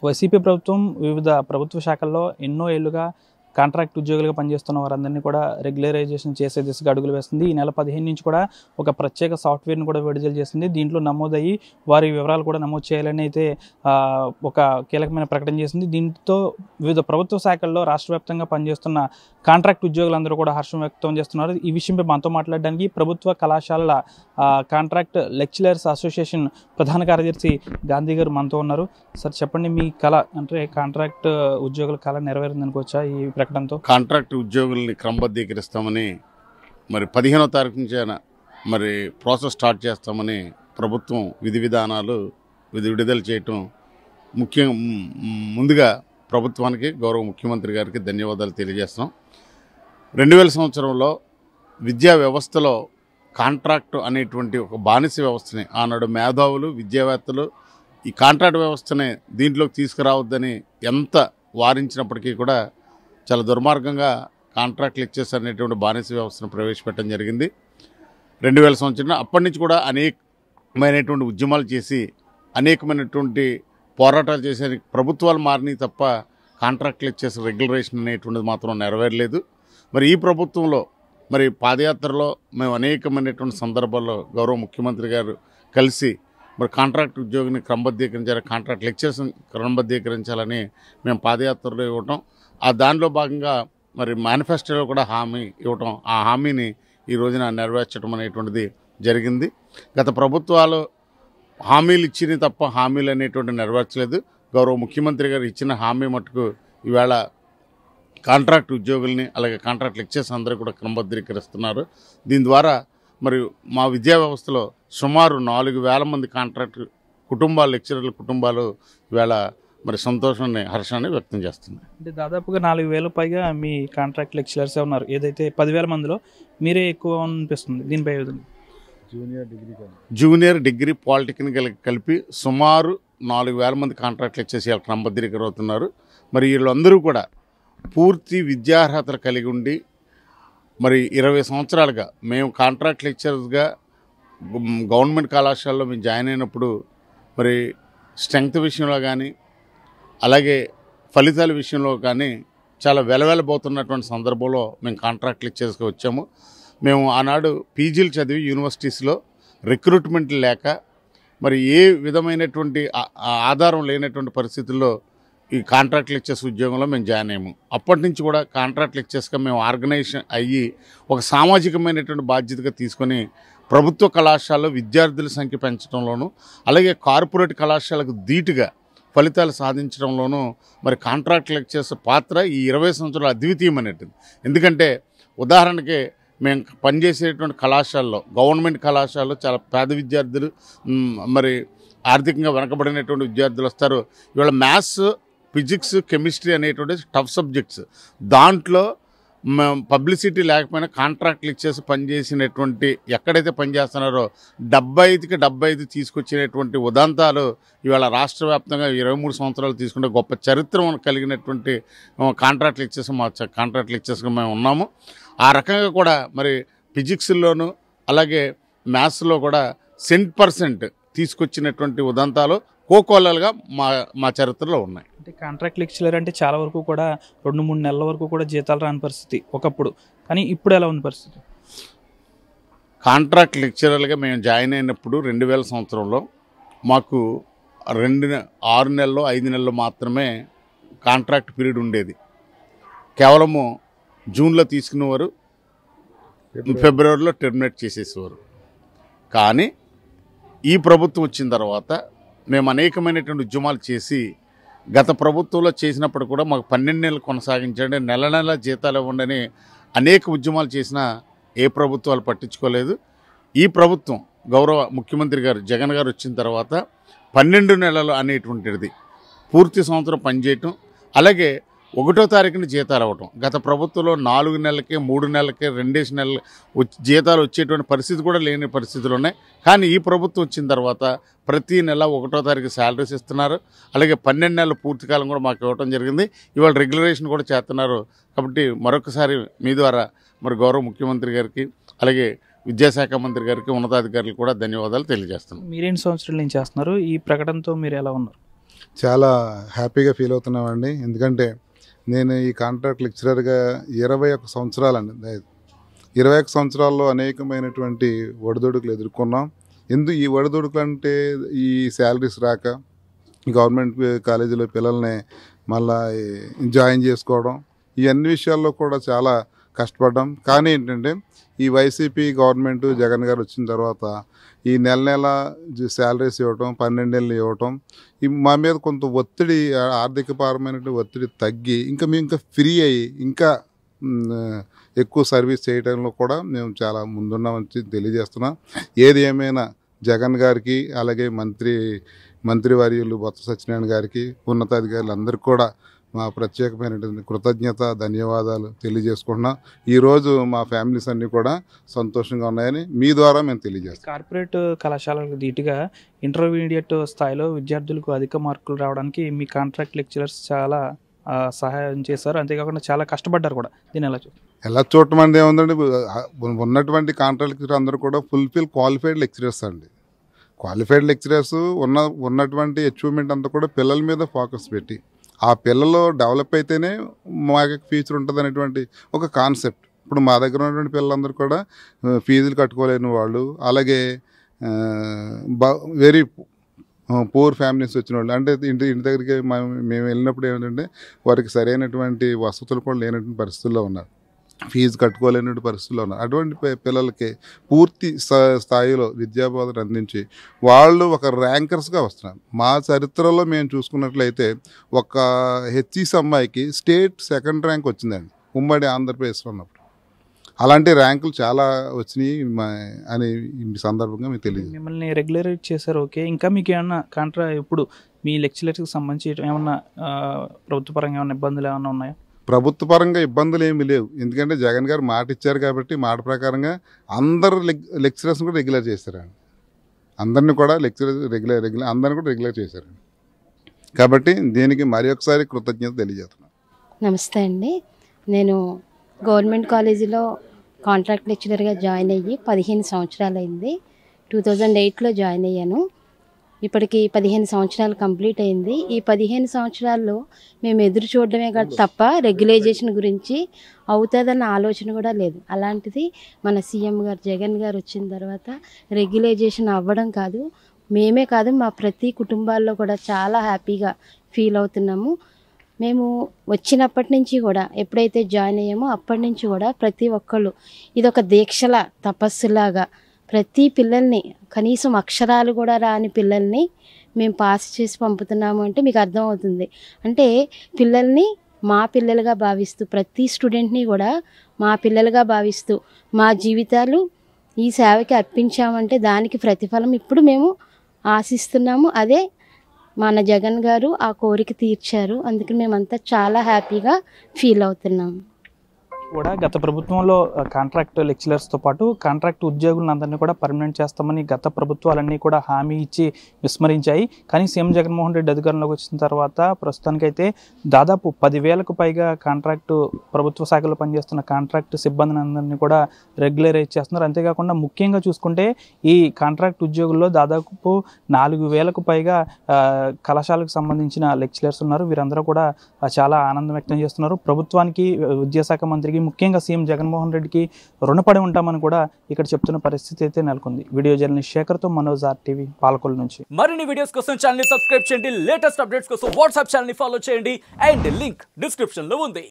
YCP ప్రభుత్వం వివిధ ప్రభుత్వ శాఖల్లో ఎన్నో ఏళ్లుగా కాంట్రాక్ట్ ఉద్యోగులుగా పనిచేస్తున్న వారందరినీ కూడా రెగ్యులరైజేషన్ చేసే దిశగా అడుగులు వేస్తుంది. ఈ నెల 15 నుంచి కూడా ఒక ప్రత్యేక సాఫ్ట్వేర్ని కూడా విడుదల చేసింది. దీంట్లో నమోదయ్యి వారి వివరాలు కూడా నమోదు చేయాలని అయితే ఒక కీలకమైన ప్రకటన చేసింది. దీంతో వివిధ ప్రభుత్వ శాఖల్లో రాష్ట్ర వ్యాప్తంగా పనిచేస్తున్న కాంట్రాక్ట్ ఉద్యోగులందరూ కూడా హర్షం వ్యక్తం చేస్తున్నారు. ఈ విషయంపై మనతో మాట్లాడడానికి ప్రభుత్వ కళాశాలల కాంట్రాక్ట్ లెక్చరర్స్ అసోసియేషన్ ప్రధాన కార్యదర్శి గాంధీ గారు మనతో ఉన్నారు. సార్ చెప్పండి, మీ కళ అంటే కాంట్రాక్ట్ ఉద్యోగుల కళ నెరవేరిందనుకోవచ్చా ఈ ప్రకటనతో? కాంట్రాక్ట్ ఉద్యోగుల్ని క్రమబద్ధీకరిస్తామని మరి 15వ తారీఖు నుంచి మరి ప్రాసెస్ స్టార్ట్ చేస్తామని ప్రభుత్వం విధి విధానాలు విడుదల చేయటం ముందుగా ప్రభుత్వానికి గౌరవ ముఖ్యమంత్రి గారికి ధన్యవాదాలు తెలియజేస్తాం. 2000 సంవత్సరంలో విద్యా వ్యవస్థలో కాంట్రాక్ట్ అనేటువంటి ఒక బానిస వ్యవస్థని ఆనాడు మేధావులు విద్యావేత్తలు ఈ కాంట్రాక్ట్ వ్యవస్థని దీంట్లోకి తీసుకురావద్దని ఎంత వారించినప్పటికీ కూడా చాలా దుర్మార్గంగా కాంట్రాక్ట్ లెక్చర్స్ అనేటువంటి బానిస వ్యవస్థను ప్రవేశపెట్టడం జరిగింది 2000 సంవత్సరం. అప్పటి నుంచి కూడా అనేకమైనటువంటి ఉద్యమాలు చేసి అనేకమైనటువంటి పోరాటాలు చేసే ప్రభుత్వాలు మారినాయి తప్ప కాంట్రాక్ట్ లెక్చర్స్ రెగ్యులరేషన్ అనేటువంటిది మాత్రం నెరవేరలేదు. మరి ఈ ప్రభుత్వంలో మరి పాదయాత్రలో మేము అనేకమైనటువంటి సందర్భాల్లో గౌరవ ముఖ్యమంత్రి గారు కలిసి మరి కాంట్రాక్ట్ ఉద్యోగిని క్రమబద్ధీకరించాలి, కాంట్రాక్ట్ లెక్చర్స్ క్రమబద్ధీకరించాలని మేము పాదయాత్రలో ఇవ్వటం, ఆ దానిలో భాగంగా మరి మేనిఫెస్టోలో కూడా హామీ ఇవ్వటం, ఆ హామీని ఈ రోజున నెరవేర్చడం అనేటువంటిది జరిగింది. గత ప్రభుత్వాలు హామీలు ఇచ్చినవి తప్ప హామీలు అనేటువంటి నెరవేర్చలేదు. గౌరవ ముఖ్యమంత్రి గారు ఇచ్చిన హామీ మటుకు ఈవేళ కాంట్రాక్ట్ ఉద్యోగుల్ని అలాగే కాంట్రాక్ట్ లెక్చర్స్ అందరూ కూడా క్రమబద్ధీకరిస్తున్నారు. దీని ద్వారా మరి మా విద్యా వ్యవస్థలో సుమారు 4000 మంది కాంట్రాక్ట్ కుటుంబాలు లెక్చరర్ల కుటుంబాలు ఈవేళ మరి సంతోషాన్ని హర్షాన్ని వ్యక్తం చేస్తున్నాయి. అంటే దాదాపుగా 4000 పైగా మీ కాంట్రాక్ట్ లెక్చరర్సే ఉన్నారు. ఏదైతే 10,000 మందిలో మీరే ఎక్కువ అనిపిస్తుంది. దీనిపై జూనియర్ డిగ్రీ పాలిటెక్నికల్ కలిపి సుమారు 4000 మంది కాంట్రాక్ట్ లెక్చర్స్ క్రమబద్ధీకరవుతున్నారు. మరి వీళ్ళందరూ కూడా పూర్తి విద్యార్హతలు కలిగి ఉండి మరి 20 సంవత్సరాలుగా మేము కాంట్రాక్ట్ లెక్చరర్స్గా గవర్నమెంట్ కళాశాలలో మేము జాయిన్ అయినప్పుడు మరి స్ట్రెంగ్త్ విషయంలో కానీ అలాగే ఫలితాల విషయంలో కానీ చాలా వెలవెలబోతున్నటువంటి సందర్భంలో మేము కాంట్రాక్ట్ లెక్చర్స్గా వచ్చాము. మేము ఆనాడు పీజీలు చదివి యూనివర్సిటీస్లో రిక్రూట్మెంట్ లేక మరి ఏ విధమైనటువంటి ఆధారం లేనటువంటి పరిస్థితుల్లో ఈ కాంట్రాక్ట్ లెక్చర్స్ ఉద్యోగంలో మేము జాయిన్ అయ్యాము. అప్పటి నుంచి కూడా కాంట్రాక్ట్ లెక్చర్స్గా మేము ఆర్గనైజేషన్ అయ్యి ఒక సామాజికమైనటువంటి బాధ్యతగా తీసుకొని ప్రభుత్వ కళాశాలలో విద్యార్థుల సంఖ్య పెంచడంలోనూ అలాగే కార్పొరేట్ కళాశాలకు ధీటుగా ఫలితాలు సాధించడంలోనూ మరి కాంట్రాక్ట్ లెక్చర్స్ పాత్ర ఈ 20 సంవత్సరాలు అద్వితీయమైనటువంటి. ఎందుకంటే ఉదాహరణకి మేము పనిచేసేటువంటి కళాశాలలో గవర్నమెంట్ కళాశాలలో చాలా పేద విద్యార్థులు మరి ఆర్థికంగా వెనకబడినటువంటి విద్యార్థులు వస్తారు. ఇవాళ మ్యాథ్స్ ఫిజిక్స్ కెమిస్ట్రీ అనేటువంటి టఫ్ సబ్జెక్ట్స్, దాంట్లో పబ్లిసిటీ లేకపోయినా కాంట్రాక్ట్ లెక్చర్స్ పనిచేసినటువంటి ఎక్కడైతే పనిచేస్తున్నారో 75కి 75 తీసుకొచ్చినటువంటి ఉదంతాలు ఇవాళ రాష్ట్ర వ్యాప్తంగా 23 సంవత్సరాలు తీసుకుంటే గొప్ప చరిత్ర కలిగినటువంటి కాంట్రాక్ట్ లెక్చర్స్ మా కాంట్రాక్ట్ లెక్చర్స్గా మేము ఉన్నాము. ఆ రకంగా కూడా మరి ఫిజిక్స్లోను అలాగే మ్యాథ్స్లో కూడా 100% తీసుకొచ్చినటువంటి ఉదంతాలు కోకోలలుగా మా చరిత్రలో ఉన్నాయి. అంటే కాంట్రాక్ట్ లెక్చరర్ అంటే చాలా వరకు కూడా 2-3 నెలల వరకు కూడా జీతాలు రాని పరిస్థితి ఒకప్పుడు, కానీ ఇప్పుడు ఎలా ఉంది పరిస్థితి? కాంట్రాక్ట్ లెక్చరర్లుగా మేము జాయిన్ అయినప్పుడు 2000 సంవత్సరంలో మాకు 6 నెలలు 5 నెలలు మాత్రమే కాంట్రాక్ట్ పీరియడ్ ఉండేది. కేవలము జూన్లో తీసుకునేవారు, ఫిబ్రవరిలో టెర్మినేట్ చేసేసేవారు. కానీ ఈ ప్రభుత్వం వచ్చిన తర్వాత మేము అనేకమైనటువంటి ఉద్యమాలు చేసి గత ప్రభుత్వంలో చేసినప్పుడు కూడా మాకు 12 నెలలు కొనసాగించండి, నెల నెల జీతాలు ఇవ్వండి అనేక ఉద్యమాలు చేసినా ఏ ప్రభుత్వాలు పట్టించుకోలేదు. ఈ ప్రభుత్వం గౌరవ ముఖ్యమంత్రి గారు జగన్ గారు వచ్చిన తర్వాత 12 నెలలు అనేటువంటిది పూర్తి సంవత్సరం పనిచేయటం, అలాగే 1వ తారీఖున జీతాలు అవ్వటం. గత ప్రభుత్వంలో 4 నెలలకి 3 నెలలకి 2 నెలలు జీతాలు వచ్చేటువంటి పరిస్థితి కూడా లేని పరిస్థితులు ఉన్నాయి. కానీ ఈ ప్రభుత్వం వచ్చిన తర్వాత ప్రతి నెల 1వ తారీఖు శాలరీస్ ఇస్తున్నారు, అలాగే 12 నెలల పూర్తి కాలం కూడా మాకు ఇవ్వటం జరిగింది. ఇవాళ రెగ్యులరేషన్ కూడా చేస్తున్నారు. కాబట్టి మరొకసారి మీ ద్వారా మరి గౌరవ ముఖ్యమంత్రి గారికి అలాగే విద్యాశాఖ మంత్రి గారికి ఉన్నతాధికారులకు కూడా ధన్యవాదాలు తెలియజేస్తున్నాను. మీరేం సంవత్సరాల నుంచి చేస్తున్నారు? ఈ ప్రకటనతో మీరు ఎలా ఉన్నారు? చాలా హ్యాపీగా ఫీల్ అవుతున్నామండి. ఎందుకంటే నేను ఈ కాంట్రాక్ట్ లెక్చరర్గా 21 సంవత్సరాలండి. 21 సంవత్సరాల్లో అనేకమైనటువంటి ఒడిదుడుకులు ఎదుర్కొన్నాం. ఈ ఒడిదుడుకులు అంటే ఈ శాలరీస్ రాక గవర్నమెంట్ కాలేజీలో పిల్లల్ని మళ్ళా జాయిన్ చేసుకోవడం, ఈ అన్ని విషయాల్లో కూడా చాలా కష్టపడ్డాం. కానీ ఏంటంటే ఈ వైసీపీ గవర్నమెంట్ జగన్ గారు వచ్చిన తర్వాత ఈ నెల శాలరీస్ ఇవ్వటం, 12 నెలలు ఇవ్వటం, మా మీద కొంత ఒత్తిడి, ఆర్థికపరమైనటువంటి ఒత్తిడి తగ్గి మేము ఇంకా ఫ్రీ అయ్యి ఇంకా ఎక్కువ సర్వీస్ చేయడంలో కూడా మేము చాలా ముందున్నామని తెలియజేస్తున్నాం. ఏది ఏమైనా జగన్ గారికి, అలాగే మంత్రివర్యులు బొత్స సత్యనారాయణ గారికి, ఉన్నతాధికారులు అందరికీ కూడా మా ప్రత్యేకమైనటువంటి కృతజ్ఞత, ధన్యవాదాలు తెలియజేసుకుంటున్నాం. ఈరోజు మా ఫ్యామిలీస్ అన్నీ కూడా సంతోషంగా ఉన్నాయని మీ ద్వారా మేము తెలియజేస్తాం. కార్పొరేట్ కళాశాలకు ధీటుగా ఇంటర్మీడియట్ స్థాయిలో విద్యార్థులకు అధిక మార్కులు రావడానికి మీ కాంట్రాక్ట్ లెక్చరర్స్ చాలా సహాయం చేశారు. అంతేకాకుండా చాలా కష్టపడ్డారు కూడా. దీన్ని ఎలా చూడటం అంటే ఏముందండి, ఉన్నటువంటి కాంట్రాక్ట్ లెక్చరర్ అందరూ కూడా క్వాలిఫైడ్ లెక్చరర్స్ అండి. క్వాలిఫైడ్ లెక్చరర్స్ ఉన్నటువంటి అచీవ్మెంట్ అంతా కూడా పిల్లల మీద ఫోకస్ పెట్టి, ఆ పిల్లలు డెవలప్ అయితేనే మాకు ఫ్యూచర్ ఉంటుంది అనేటువంటి ఒక కాన్సెప్ట్. ఇప్పుడు మా దగ్గర ఉన్నటువంటి పిల్లలందరూ కూడా ఫీజులు కట్టుకోలేని వాళ్ళు, అలాగే వెరీ పూర్ ఫ్యామిలీస్ వచ్చిన వాళ్ళు, అంటే ఇంటి దగ్గరికి మేము వెళ్ళినప్పుడు ఏమిటంటే వారికి సరైనటువంటి వసతులు కూడా లేనటువంటి పరిస్థితుల్లో ఉన్నారు, ఫీజు కట్టుకోలేనటువంటి పరిస్థితుల్లో ఉన్నారు. అటువంటి పిల్లలకి పూర్తి స్థాయిలో విద్యాబోధన అందించి వాళ్ళు ఒక ర్యాంకర్స్గా వస్తున్నారు. మా చరిత్రలో మేము చూసుకున్నట్లయితే ఒక హెచ్ఈసి అమ్మాయికి స్టేట్ 2nd ర్యాంక్ వచ్చిందండి ఉమ్మడి ఆంధ్రప్రదేశ్లో ఉన్నప్పుడు. అలాంటి ర్యాంకులు చాలా వచ్చినాయి అని ఈ సందర్భంగా మీకు తెలియదు. మిమ్మల్ని రెగ్యులరైజ్ చేశారు, ఓకే. ఇంకా మీకు ఏమన్నా ఇప్పుడు మీ లెక్చరర్స్కి సంబంధించి ఏమన్నా ప్రభుత్వపరంగా ఏమైనా ఇబ్బందులు ఏమైనా ఉన్నాయా? ప్రభుత్వ పరంగా ఇబ్బందులు ఏమీ లేవు. ఎందుకంటే జగన్ గారు మాట ఇచ్చారు కాబట్టి మాట ప్రకారంగా అందరు లెక్చరర్స్ని కూడా రెగ్యులర్ చేశారండి. అందరినీ కూడా అందరిని కూడా రెగ్యులర్ చేశారండి. కాబట్టి దీనికి మరి ఒకసారి కృతజ్ఞత తెలియజేస్తున్నాను. నమస్తే అండి. నేను గవర్నమెంట్ కాలేజీలో కాంట్రాక్ట్ లెక్చరర్గా జాయిన్ అయ్యి 15 సంవత్సరాలు అయింది. 2008లో జాయిన్ అయ్యాను. ఇప్పటికి 15 సంవత్సరాలు కంప్లీట్ అయింది. ఈ 15 సంవత్సరాల్లో మేము ఎదురు చూడడమే తప్ప రెగ్యులైజేషన్ గురించి అవుతుందన్న ఆలోచన కూడా లేదు. అలాంటిది మన సీఎం గారు జగన్ గారు వచ్చిన తర్వాత రెగ్యులైజేషన్ అవ్వడం కాదు, మేమే కాదు మా ప్రతి కుటుంబాల్లో కూడా చాలా హ్యాపీగా ఫీల్ అవుతున్నాము. మేము వచ్చినప్పటి నుంచి కూడా ఎప్పుడైతే జాయిన్ అయ్యామో అప్పటి నుంచి కూడా ప్రతి ఒక్కళ్ళు ఇదొక దీక్షల తపస్సులాగా ప్రతి పిల్లల్ని, కనీసం అక్షరాలు కూడా రాని పిల్లల్ని మేము పాస్ చేసి పంపుతున్నాము అంటే మీకు అర్థమవుతుంది. అంటే పిల్లల్ని మా పిల్లలుగా భావిస్తూ, ప్రతి స్టూడెంట్ని కూడా మా పిల్లలుగా భావిస్తూ మా జీవితాలు ఈ సేవకి అర్పించామంటే దానికి ప్రతిఫలం ఇప్పుడు మేము ఆశిస్తున్నాము. అదే మన జగన్ గారు ఆ కోరిక తీర్చారు. అందుకని మేమంతా చాలా హ్యాపీగా ఫీల్ అవుతున్నాము. కూడా గత ప్రభుత్వంలో కాంట్రాక్ట్ లెక్చరర్స్తో పాటు కాంట్రాక్ట్ ఉద్యోగులందరినీ కూడా పర్మనెంట్ చేస్తామని గత ప్రభుత్వాలన్నీ కూడా హామీ ఇచ్చి విస్మరించాయి. కానీ సీఎం జగన్మోహన్ రెడ్డి అధికారంలోకి వచ్చిన తర్వాత ప్రస్తుతానికైతే దాదాపు 10,000కు పైగా కాంట్రాక్టు ప్రభుత్వ శాఖలో పనిచేస్తున్న కాంట్రాక్ట్ సిబ్బందిని అందరినీ కూడా రెగ్యులరైజ్ చేస్తున్నారు. అంతేకాకుండా ముఖ్యంగా చూసుకుంటే ఈ కాంట్రాక్ట్ ఉద్యోగుల్లో దాదాపు 4,000కు పైగా కళాశాలకు సంబంధించిన లెక్చరర్స్ ఉన్నారు. వీరందరూ కూడా చాలా ఆనందం వ్యక్తం చేస్తున్నారు. ప్రభుత్వానికి, విద్యాశాఖ మంత్రికి, ముఖ్యంగా సీఎం జగన్మోహన్ రెడ్డికి రుణపడి ఉంటామని కూడా ఇక్కడ చెప్తున్న పరిస్థితి అయితే నెలకొంది. వీడియో జర్నలిస్ట్ శేఖర్తో మనోజ్, RTV, పాలకొల్లు నుంచి. మరిన్ని వీడియోస్ కోసం ఛానల్ ని సబ్స్క్రైబ్ చేయండి. లేటెస్ట్ అప్డేట్స్ కోసం వాట్సాప్ ఛానల్ ని ఫాలో చేయండి. అండ్ లింక్ డిస్క్రిప్షన్ లో ఉంది.